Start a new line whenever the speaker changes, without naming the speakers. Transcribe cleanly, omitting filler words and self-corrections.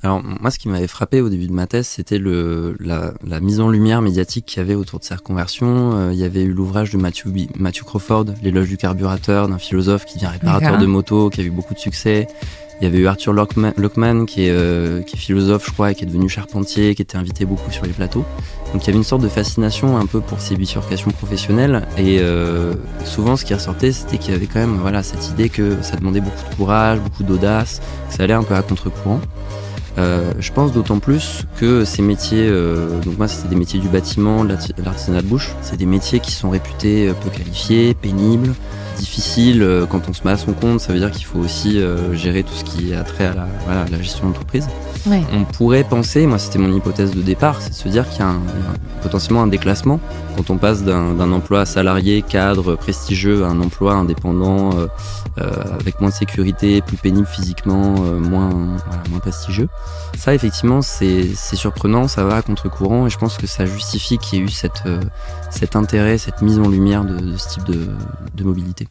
Alors moi, ce qui m'avait frappé au début de ma thèse, c'était la mise en lumière médiatique qu'il y avait autour de ces reconversions. Il y avait eu l'ouvrage de Matthew Crawford, L'éloge du carburateur, d'un philosophe qui devient réparateur de motos, qui a eu beaucoup de succès. Il y avait eu Arthur Lockman qui est philosophe, je crois, et qui est devenu charpentier, qui était invité beaucoup sur les plateaux. Donc il y avait une sorte de fascination un peu pour ces bifurcations professionnelles. Et souvent, ce qui ressortait, c'était qu'il y avait quand même cette idée que ça demandait beaucoup de courage, beaucoup d'audace, que ça allait un peu à contre-courant. Je pense d'autant plus que ces métiers, donc moi c'était des métiers du bâtiment, de l'artisanat de bouche, c'est des métiers qui sont réputés peu qualifiés, pénibles, difficiles. Quand on se met à son compte, ça veut dire qu'il faut aussi gérer tout ce qui a trait à la gestion d'entreprise.
Ouais.
On pourrait penser, moi c'était mon hypothèse de départ, c'est de se dire qu'il y a potentiellement un déclassement quand on passe d'un emploi salarié, cadre, prestigieux à un emploi indépendant avec moins de sécurité, plus pénible physiquement, moins prestigieux. Ça effectivement c'est surprenant, ça va à contre-courant et je pense que ça justifie qu'il y ait eu cet intérêt, cette mise en lumière de ce type de mobilité.